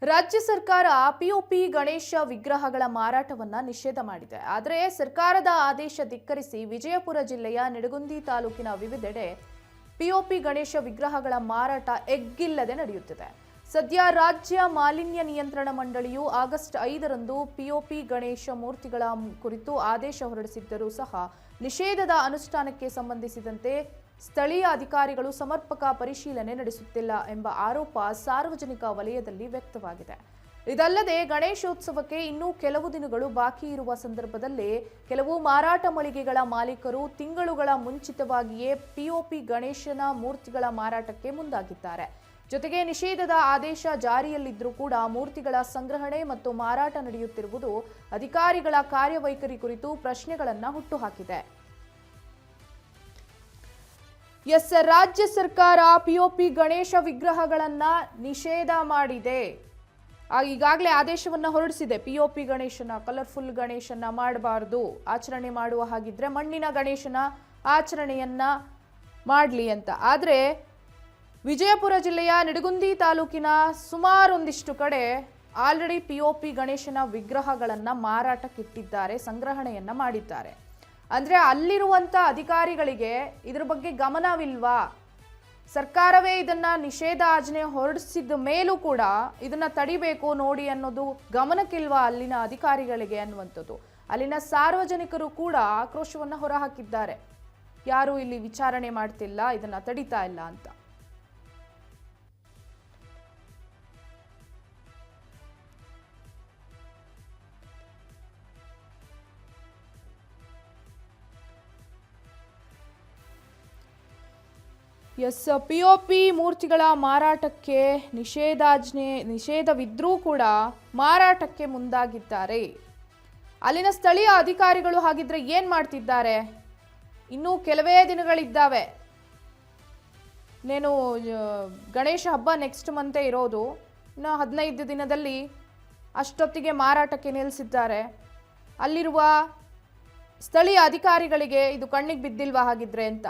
ರಾಜ್ಯ ಸರ್ಕಾರ ಪಿಒಪಿ ಗಣೇಶ ವಿಗ್ರಹಗಳ ಮಾರಾಟವನ್ನ ನಿಷೇಧ ಮಾಡಿದೆ. ಆದರೆ ಸರ್ಕಾರದ ಆದೇಶ ಧಿಕ್ಕರಿಸಿ ವಿಜಯಪುರ ಜಿಲ್ಲೆಯ ನಿಡಗುಂದಿ ತಾಲೂಕಿನ ವಿವಿಧೆಡೆ ಪಿಒಪಿ ಗಣೇಶ ವಿಗ್ರಹಗಳ ಮಾರಾಟ ಎಗ್ಗಿಲ್ಲದೆ ನಡೆಯುತ್ತಿದೆ. ಸದ್ಯ ರಾಜ್ಯ ಮಾಲಿನ್ಯ ನಿಯಂತ್ರಣ ಮಂಡಳಿಯು ಆಗಸ್ಟ್ 5ರಂದು ಪಿಒಪಿ ಗಣೇಶ ಮೂರ್ತಿಗಳ ಕುರಿತು ಆದೇಶ ಹೊರಡಿಸಿದ್ದರೂ ಸಹ ನಿಷೇಧದ ಅನುಷ್ಠಾನಕ್ಕೆ ಸಂಬಂಧಿಸಿದಂತೆ ಸ್ಥಳೀಯ ಅಧಿಕಾರಿಗಳು ಸಮರ್ಪಕ ಪರಿಶೀಲನೆ ನಡೆಸುತ್ತಿಲ್ಲ ಎಂಬ ಆರೋಪ ಸಾರ್ವಜನಿಕ ವಲಯದಲ್ಲಿ ವ್ಯಕ್ತವಾಗಿದೆ. ಇದಲ್ಲದೆ ಗಣೇಶೋತ್ಸವಕ್ಕೆ ಇನ್ನೂ ಕೆಲವು ದಿನಗಳು ಬಾಕಿ ಇರುವ ಸಂದರ್ಭದಲ್ಲಿ ಕೆಲವು ಮಾರಾಟ ಮಳಿಗೆಗಳ ಮಾಲೀಕರು ತಿಂಗಳುಗಳ ಮುಂಚಿತವಾಗಿಯೇ ಪಿಒಪಿ ಗಣೇಶನ ಮೂರ್ತಿಗಳ ಮಾರಾಟಕ್ಕೆ ಮುಂದಾಗಿದ್ದಾರೆ. ಜೊತೆಗೆ ನಿಷೇಧದ ಆದೇಶ ಜಾರಿಯಲ್ಲಿದ್ದರೂ ಕೂಡ ಮೂರ್ತಿಗಳ ಸಂಗ್ರಹಣೆ ಮತ್ತು ಮಾರಾಟ ನಡೆಯುತ್ತಿರುವುದು ಅಧಿಕಾರಿಗಳ ಕಾರ್ಯವೈಖರಿ ಕುರಿತು ಪ್ರಶ್ನೆಗಳನ್ನು ಹುಟ್ಟುಹಾಕಿದೆ. ರಾಜ್ಯ ಸರ್ಕಾರ ಪಿಒಪಿ ಗಣೇಶ ವಿಗ್ರಹಗಳನ್ನ ನಿಷೇಧ ಮಾಡಿದೆ. ಈಗಾಗಲೇ ಆದೇಶವನ್ನ ಹೊರಡಿಸಿದೆ. ಪಿಒಪಿ ಗಣೇಶನ, ಕಲರ್ಫುಲ್ ಗಣೇಶನ ಮಾಡಬಾರದು, ಆಚರಣೆ ಮಾಡುವ ಹಾಗಿದ್ರೆ ಮಣ್ಣಿನ ಗಣೇಶನ ಆಚರಣೆಯನ್ನ ಮಾಡಲಿ ಅಂತ. ಆದರೆ ವಿಜಯಪುರ ಜಿಲ್ಲೆಯ ನಿಡಗುಂದಿ ತಾಲೂಕಿನ ಸುಮಾರೊಂದಿಷ್ಟು ಕಡೆ ಆಲ್ರೆಡಿ ಪಿಒಪಿ ಗಣೇಶನ ವಿಗ್ರಹಗಳನ್ನ ಮಾರಾಟಕ್ಕಿಟ್ಟಿದ್ದಾರೆ, ಸಂಗ್ರಹಣೆಯನ್ನ ಮಾಡಿದ್ದಾರೆ. ಅಂದ್ರೆ ಅಲ್ಲಿರುವಂತ ಅಧಿಕಾರಿಗಳಿಗೆ ಇದ್ರ ಬಗ್ಗೆ ಗಮನವಿಲ್ವಾ? ಸರ್ಕಾರವೇ ಇದನ್ನ ನಿಷೇಧಾಜ್ಞೆ ಹೊರಡಿಸಿದ ಮೇಲೂ ಕೂಡ ಇದನ್ನ ತಡಿಬೇಕು ನೋಡಿ ಅನ್ನೋದು ಗಮನಕ್ಕಿಲ್ವಾ ಅಲ್ಲಿನ ಅಧಿಕಾರಿಗಳಿಗೆ ಅನ್ನುವಂಥದ್ದು. ಅಲ್ಲಿನ ಸಾರ್ವಜನಿಕರು ಕೂಡ ಆಕ್ರೋಶವನ್ನ ಹೊರಹಾಕಿದ್ದಾರೆ. ಯಾರು ಇಲ್ಲಿ ವಿಚಾರಣೆ ಮಾಡ್ತಿಲ್ಲ, ಇದನ್ನ ತಡಿತಾ ಇಲ್ಲ ಅಂತ. ಪಿಒಪಿ ಮೂರ್ತಿಗಳ ಮಾರಾಟಕ್ಕೆ ನಿಷೇಧವಿದ್ರೂ ಕೂಡ ಮಾರಾಟಕ್ಕೆ ಮುಂದಾಗಿದ್ದಾರೆ. ಅಲ್ಲಿನ ಸ್ಥಳೀಯ ಅಧಿಕಾರಿಗಳು ಹಾಗಿದ್ರೆ ಏನ್ ಮಾಡ್ತಿದ್ದಾರೆ? ಇನ್ನೂ ಕೆಲವೇ ದಿನಗಳಿದ್ದಾವೆ. ಇನ್ನೇನು ಗಣೇಶ ಹಬ್ಬ ನೆಕ್ಸ್ಟ್ ಮಂತೇ ಇರೋದು. ಇನ್ನು 15 ದಿನದಲ್ಲಿ ಅಷ್ಟೊತ್ತಿಗೆ ಮಾರಾಟಕ್ಕೆ ನಿಲ್ಲಿಸಿದ್ದಾರೆ. ಅಲ್ಲಿರುವ ಸ್ಥಳೀಯ ಅಧಿಕಾರಿಗಳಿಗೆ ಇದು ಕಣ್ಣಿಗೆ ಬಿದ್ದಿಲ್ವಾ ಹಾಗಿದ್ರೆ ಅಂತ.